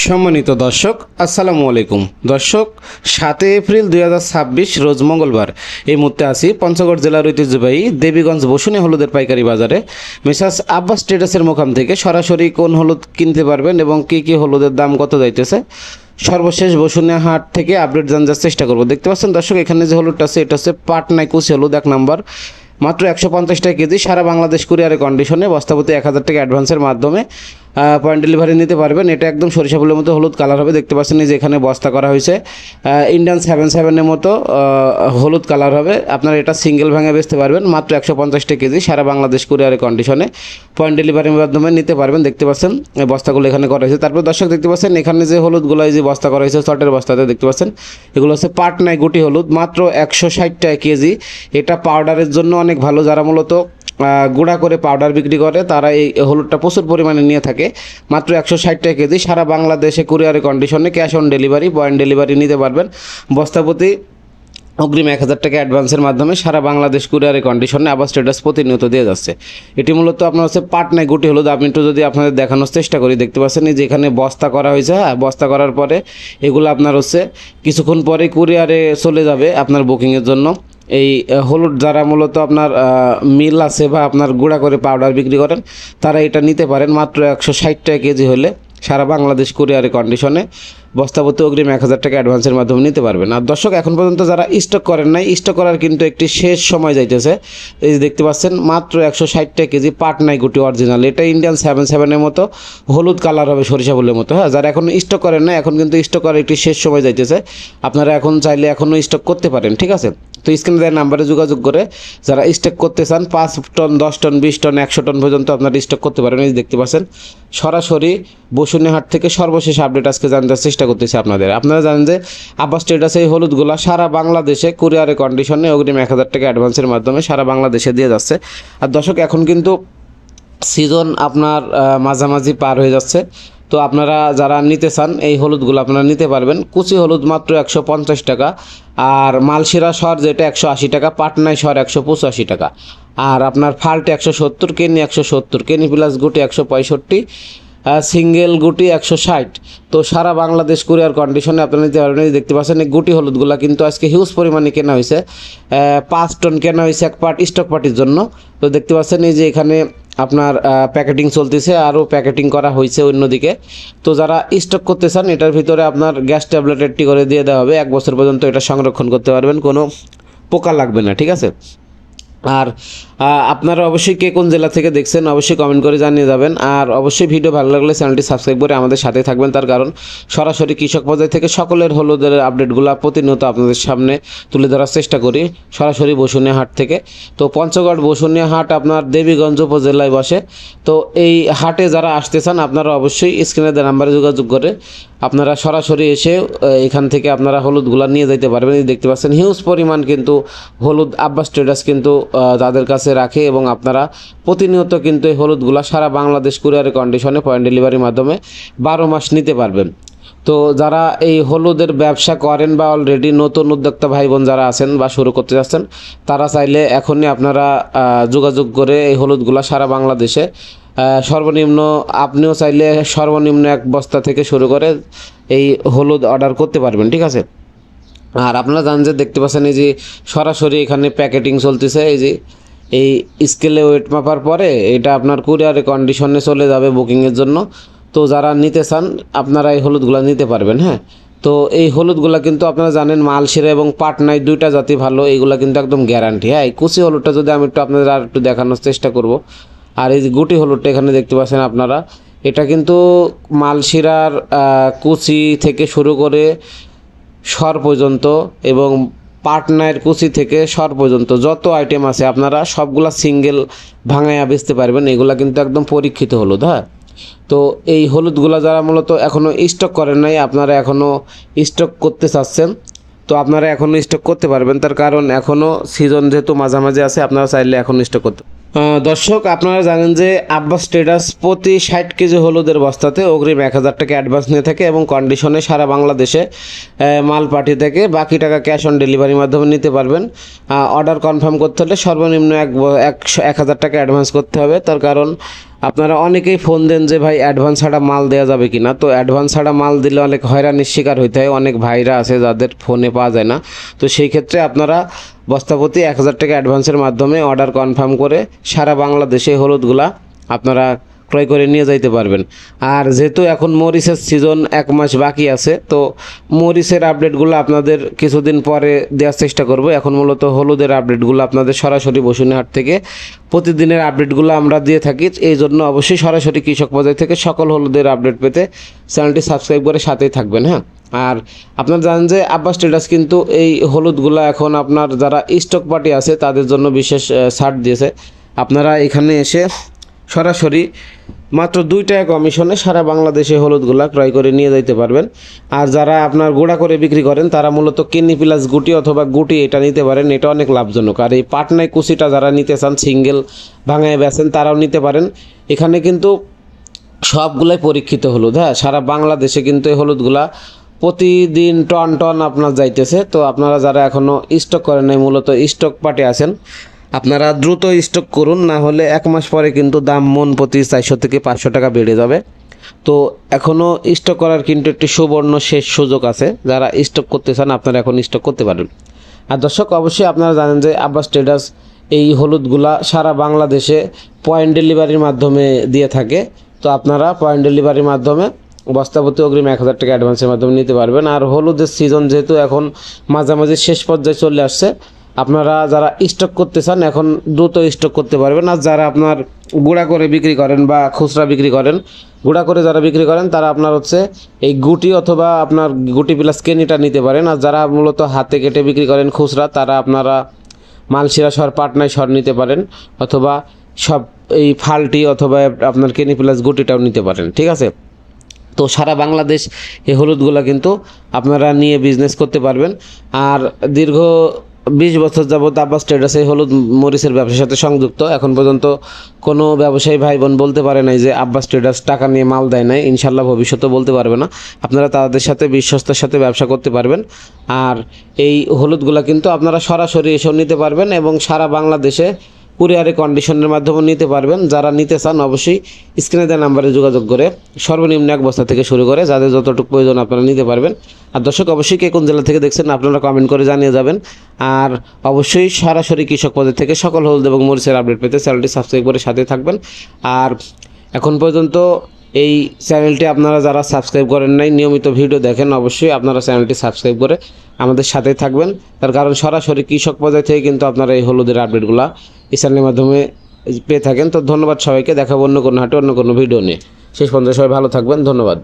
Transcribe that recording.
সম্মানিত দর্শক আসসালামু আলাইকুম। দর্শক 7 এপ্রিল 2026 রোজ মঙ্গলবার এই মুহূর্তে আছি পঞ্চগড় জেলার ঐতিহ্যবাহী দেবীগঞ্জ বসুনে হলুদের পাইকারি বাজারে। মেসাস আব্বাস ট্রেডার্সের মোকাম থেকে সরাসরি কোন হলুদ কিনতে পারবেন এবং কী হলুদের দাম কত যাইতেছে সর্বশেষ বসুনিয়া হাট থেকে আপডেট জানার চেষ্টা করব। দেখতে পাচ্ছেন দর্শক, এখানে যে হলুদটা আছে এটা হচ্ছে পাটনাই কুচি হলুদ 1 নম্বর, মাত্র 150 টাকা কেজি, সারা বাংলাদেশ কুরিয়ারের কন্ডিশনে বস্তাপতি 1000 টাকা অ্যাডভান্সের মাধ্যমে পয়েন্ট ডেলিভারি নিতে পারবেন। এটা একদম সরিষা ফুলের মতো হলুদ কালার হবে। দেখতে পাচ্ছেন যে এখানে বস্তা করা হয়েছে ইন্ডিয়ান 77-এর মতো হলুদ কালার হবে। আপনারা এটা সিঙ্গেল ভাঙে বেচতে পারবেন মাত্র 150 টাকা কেজি, সারা বাংলাদেশ কুরিয়ারের কন্ডিশনে পয়েন্ট ডেলিভারির মাধ্যমে নিতে পারবেন। দেখতে পাচ্ছেন বস্তাগুলো এখানে করা হয়েছে। তারপর দর্শক দেখতে পাচ্ছেন এখানে যে হলুদগুলো যে বস্তা করা হয়েছে চটের বস্তাতে, দেখতে পাচ্ছেন এগুলো হচ্ছে পাটনাই গুটি হলুদ, মাত্র 160 টাকা কেজি। এটা পাউডারের জন্য অনেক ভালো। যারা মূলত গুঁড়া করে পাউডার বিক্রি করে তারা এই হলুদটা প্রচুর পরিমাণে নিয়ে থাকে। মাত্র 160 টাকা কেজি, সারা বাংলাদেশে কুরিয়ারের কন্ডিশনে cash on delivery point delivery নিতে পারবেন। বস্তাপতি অগ্রিম 1000 টাকা অ্যাডভান্সের মাধ্যমে সারা বাংলাদেশ কুরিয়ারের কন্ডিশনে আবার স্ট্যাটাস প্রতিনিয়ত দিয়ে যাচ্ছে। এটি মূলত আপনার হচ্ছে পাটনাই গুটি হলুদ। আমি একটু যদি আপনাদের দেখানোর চেষ্টা করি, দেখতে পাচ্ছেন যে এখানে বস্তা করা হয়েছে। বস্তা করার পরে এগুলো আপনার হচ্ছে কিছুক্ষণ পরে কুরিয়ারে চলে যাবে আপনার বুকিংয়ের জন্য। এই হলুদ যারা মূলত আপনার মিল আছে বা আপনার গুঁড়া করে পাউডার বিক্রি করেন তারা এটা নিতে পারেন মাত্র 160 টাকা কেজি হলে সারা বাংলাদেশ কুরিয়ারের কন্ডিশনে বস্তাপতি অগ্রিম 1000 টাকা অ্যাডভান্সের মাধ্যমে নিতে পারবেন। আর দর্শক এখন পর্যন্ত যারা স্টক করেন নাই, স্টক করার কিন্তু একটি শেষ সময় যাইতেছে। এই যে দেখতে পাচ্ছেন মাত্র 160 টাকা কেজি পাটনাই গুটি অরিজিনাল। এটা ইন্ডিয়ান 77-এর মতো হলুদ কালার হবে সরিষা ফুলের মতো। হ্যাঁ, যারা এখন স্টক করেন না এখন কিন্তু স্টক করার একটি শেষ সময় যাইতেছে। আপনারা এখন চাইলে এখনও স্টক করতে পারেন, ঠিক আছে? তো স্ক্রিনে দেওয়া নাম্বারে যোগাযোগ করে যারা স্টক করতে চান 5 টন 10 টন 20 টন 100 টন পর্যন্ত আপনারা স্টক করতে পারেন। এই দেখতে পাচ্ছেন সরাসরি বসুনিয়া হাট থেকে সর্বশেষ আপডেট আজকে জানার চেষ্টা করতেছি আপনাদের। আপনারা জানেন যে আব্বাস ট্রেডার্স এই হলুদগুলো সারা বাংলাদেশে কুরিয়ারের কন্ডিশনে অগ্রিম 1000 টাকা অ্যাডভান্সের মাধ্যমে সারা বাংলাদেশে দিয়ে যাচ্ছে। আর দর্শক এখন কিন্তু সিজন আপনার মাঝামাঝি পার হয়ে যাচ্ছে। তো আপনারা যারা নিতে চান এই হলুদগুলো আপনারা নিতে পারবেন। কুচি হলুদ মাত্র 150 টাকা, আর মালশিরা শর যেটা 180 টাকা, পাটনাই শর 185 টাকা, আর আপনার ফাল্টে 170, কেনি 170, কেনি প্লাস গুটি 165, সিঙ্গেল গুটি 160। তো সারা বাংলাদেশ কুরিয়ার কন্ডিশনে আপনারা নিতে পারবেন। দেখতে পাচ্ছেন এই গুটি হলুদগুলো কিন্তু আজকে হিউজ পরিমাণে কেনা হয়েছে, 5 টন কেনা হয়েছে এক পার্ট স্টক পার্টির জন্য। তো দেখতে পাচ্ছেন এই যে এখানে আপনার প্যাকেটিং চলতেছে, আরও প্যাকেটিং করা হয়েছে অন্যদিকে। তো যারা স্টক করতে চান এটার ভিতরে আপনার গ্যাস ট্যাবলেট একটি করে দিয়ে দেওয়া হবে, 1 বছর পর্যন্ত এটা সংরক্ষণ করতে পারবেন, কোনো পোকা লাগবে না, ঠিক আছে? আর আপনারা অবশ্যই কে কোন জেলা থেকে দেখছেন অবশ্যই কমেন্ট করে জানিয়ে যাবেন। আর অবশ্যই ভিডিও ভালো লাগলে চ্যানেলটি সাবস্ক্রাইব করে আমাদের সাথে থাকবেন, তার কারণ সরাসরি কৃষক পর্যায় থেকে সকলের হলুদের আপডেটগুলো প্রতিনিয়ত আপনাদের সামনে তুলে ধরার চেষ্টা করি সরাসরি বসুনিয়া হাট থেকে। তো পঞ্চগড় বসুনিয়া হাট আপনার দেবীগঞ্জ উপজেলায় বসে। তো এই হাটে যারা আসতে চান আপনারা অবশ্যই স্ক্রিনে দেওয়া নাম্বারে যোগাযোগ করে আপনারা সরাসরি এসে এখান থেকে আপনারা হলুদগুলো নিয়ে যেতে পারবেন। দেখতে পাচ্ছেন হিউজ পরিমাণ কিন্তু হলুদ আব্বাস ট্রেডার্স কিন্তু তাদের কাছে রাখে এবং আপনারা প্রতিনিয়ত কিন্তু এই হলুদগুলো সারা বাংলাদেশ কুরিয়ারের কন্ডিশনে পয়েন্ট ডেলিভারির মাধ্যমে 12 মাস নিতে পারবেন। তো যারা এই হলুদের ব্যবসা করেন বা অলরেডি নতুন উদ্যোক্তা ভাই বোন যারা আছেন বা শুরু করতে যাচ্ছেন তারা চাইলে এখনই আপনারা যোগাযোগ করে এই হলুদগুলো সারা বাংলাদেশে সর্বনিম্ন আপনিও চাইলে সর্বনিম্ন 1 বস্তা থেকে শুরু করে এই হলুদ অর্ডার করতে পারবেন, ঠিক আছে? আর আপনারা জানেন যে দেখতে পাচ্ছেন এই যে সরাসরি এখানে প্যাকেটিং চলতেছে। এই যে এই স্কেলে ওয়েট মাপার পরে এটা আপনার কুরিয়ারের কন্ডিশনে চলে যাবে বুকিংয়ের জন্য। তো যারা নিতে চান আপনারা এই হলুদগুলো নিতে পারবেন। হ্যাঁ, তো এই হলুদগুলো কিন্তু আপনারা জানেন মালশিরা এবং পাটনাই দুইটা জাতি ভালো, এইগুলো কিন্তু একদম গ্যারান্টি। হ্যাঁ, এই কুচি হলুদটা যদি আমি একটু আপনাদের আর একটু দেখানোর চেষ্টা করব। আর এই যে গুটি হলুদটা এখানে দেখতে পাচ্ছেন আপনারা, এটা কিন্তু মালশিরার কুচি থেকে শুরু করে সর পর্যন্ত এবং পাটনায়ের কুচি থেকে সর পর্যন্ত যত আইটেম আছে আপনারা সবগুলা সিঙ্গেল ভাঙাইয়া বেচতে পারবেন। এগুলা কিন্তু একদম পরীক্ষিত হলুদ। হ্যাঁ, তো এই হলুদগুলো যারা মূলত এখনও স্টক করেন নাই আপনারা এখনও স্টক করতে চাচ্ছেন তো আপনারা এখনও স্টক করতে পারবেন, তার কারণ এখনও সিজন যেহেতু মাঝামাঝি আছে আপনারা চাইলে এখন স্টক করতে। দর্শক আপনারা জানেন যে আব্বাস ট্রেডার্স প্রতি 60 কেজি হলুদের বস্তাতে অগ্রিম 1000 টাকা অ্যাডভান্স নিয়ে থাকে এবং কন্ডিশনে সারা বাংলাদেশে মাল পাঠিয়ে থাকে। বাকি টাকা ক্যাশ অন ডেলিভারির মাধ্যমে নিতে পারবেন। অর্ডার কনফার্ম করতে হলে সর্বনিম্ন 1000 টাকা অ্যাডভান্স করতে হবে, তার কারণ আপনারা অনেকেই ফোন দেন যে ভাই অ্যাডভান্স ছাড়া মাল দেওয়া যাবে কি না। তো অ্যাডভান্স ছাড়া মাল দিলে অনেক হয়রানির শিকার হইতে হয়, অনেক ভাইরা আছে যাদের ফোনে পাওয়া যায় না। তো সেই ক্ষেত্রে আপনারা বস্তাপতি 1000 টাকা অ্যাডভান্সের মাধ্যমে অর্ডার কনফার্ম করে সারা বাংলাদেশে হলুদগুলা আপনারা ক্রয় করে নিয়ে যাইতে পারবেন। আর যেহেতু এখন মরিচের সিজন 1 মাস বাকি আছে, তো মরিচের আপডেটগুলো আপনাদের কিছুদিন পরে দেওয়ার চেষ্টা করব। এখন মূলত হলুদের আপডেটগুলো আপনাদের সরাসরি বসুনিহাট থেকে প্রতিদিনের আপডেটগুলো আমরা দিয়ে থাকি। এই জন্য অবশ্যই সরাসরি কৃষক বাজার থেকে সকল হলুদের আপডেট পেতে চ্যানেলটি সাবস্ক্রাইব করে সাথেই থাকবেন। হ্যাঁ, আর আপনারা জানেন যে আব্বাস ট্রেডার্স কিন্তু এই হলুদগুলো এখন আপনার যারা স্টক পার্টি আছে তাদের জন্য বিশেষ ছাড় দিয়েছে। আপনারা এখানে এসে সরাসরি মাত্র 2 টাকা কমিশনে সারা বাংলাদেশে হলুদগুলা ক্রয় করে নিয়ে যাইতে পারবেন। আর যারা আপনার গুঁড়া করে বিক্রি করেন তারা মূলত কিডনি প্লাস গুটি অথবা গুটি এটা নিতে পারেন, এটা অনেক লাভজনক। আর এই পাটনায় কুচিটা যারা নিতে চান সিঙ্গেল ভাঙায় বেচেন তারাও নিতে পারেন। এখানে কিন্তু সবগুলাই পরীক্ষিত হলুদ। হ্যাঁ, সারা বাংলাদেশে কিন্তু এই হলুদগুলা প্রতিদিন টন টন আপনার যাইতেছে। তো আপনারা যারা এখনও স্টক করেন নাই, মূলত স্টক পার্টি আছেন, আপনারা দ্রুত স্টক করুন, না হলে 1 মাস পরে কিন্তু দাম মন প্রতি 400 থেকে 500 টাকা বেড়ে যাবে। তো এখনও স্টক করার কিন্তু একটি সুবর্ণ শেষ সুযোগ আছে। যারা স্টক করতে চান আপনারা এখন স্টক করতে পারেন। আর দর্শক, অবশ্যই আপনারা জানেন যে আব্বাস ট্রেডার্স এই হলুদগুলা সারা বাংলাদেশে পয়েন্ট ডেলিভারির মাধ্যমে দিয়ে থাকে। তো আপনারা পয়েন্ট ডেলিভারির মাধ্যমে বস্তাপতি অগ্রিম 1000 টাকা অ্যাডভান্সের মাধ্যমে নিতে পারবেন। আর হলুদের সিজন যেহেতু এখন মাঝামাঝি শেষ পর্যায়ে চলে আসছে, আপনারা যারা স্টক করতে চান এখন দ্রুত স্টক করতে পারবেন। আর যারা আপনার গুঁড়া করে বিক্রি করেন বা খুচরা বিক্রি করেন, গুঁড়া করে যারা বিক্রি করেন তারা আপনার হচ্ছে এই গুটি অথবা আপনার গুটি প্লাস কেনিটা নিতে পারেন। আর যারা মূলত হাতে কেটে বিক্রি করেন খুচরা, তারা আপনারা মালশিরা সর পাটনায় সর নিতে পারেন, অথবা সব এই ফাল্টি অথবা আপনার কেনি প্লাস গুটিটাও নিতে পারেন। ঠিক আছে, তো সারা বাংলাদেশ এই হলুদগুলো কিন্তু আপনারা নিয়ে বিজনেস করতে পারবেন। আর দীর্ঘ 20 বছর যাবত আব্বাস ট্রেডার্স এই হলুদ মরিচের ব্যবসার সাথে সংযুক্ত। এখন পর্যন্ত কোনো ব্যবসায়ী ভাই বোন বলতে পারে নাই যে আব্বাস ট্রেডার্স টাকা নিয়ে মাল দেয় নাই। ইনশাল্লাহ ভবিষ্যতে বলতে পারবে না। আপনারা তাদের সাথে বিশ্বস্তের সাথে ব্যবসা করতে পারবেন। আর এই হলুদগুলো কিন্তু আপনারা সরাসরি এসেও নিতে পারবেন এবং সারা বাংলাদেশে কুরিয়ারে কন্ডিশনের মাধ্যমে নিতে পারবেন। যারা নিতে চান অবশ্যই স্ক্রিনে দেওয়া নাম্বারে যোগাযোগ করে সর্বনিম্ন 1 বস্তা থেকে শুরু করে যাদের যতটুকু প্রয়োজন আপনারা নিতে পারবেন। আর দর্শক, অবশ্যই কে কোন জেলা থেকে দেখছেন আপনারা কমেন্ট করে জানিয়ে যাবেন। আর অবশ্যই সরাসরি কৃষক বাজার থেকে সকল হলুদ এবং মরিচের আপডেট পেতে চ্যানেলটি সাবস্ক্রাইব করে সাথে থাকবেন। আর এখন পর্যন্ত এই চ্যানেলটি আপনারা যারা সাবস্ক্রাইব করেন নাই, নিয়মিত ভিডিও দেখেন, অবশ্যই আপনারা চ্যানেলটি সাবস্ক্রাইব করে আমাদের সাথেই থাকবেন। তার কারণ সরাসরি কৃষক বাজার থেকে কিন্তু আপনারা এই হলুদের আপডেটগুলো এই চ্যানেলের মাধ্যমে পেয়ে থাকেন। তো ধন্যবাদ সবাইকে, দেখাবো অন্য কোনো হাটে অন্য কোনো ভিডিও নিয়ে। শেষ পর্যন্ত সবাই ভালো থাকবেন, ধন্যবাদ।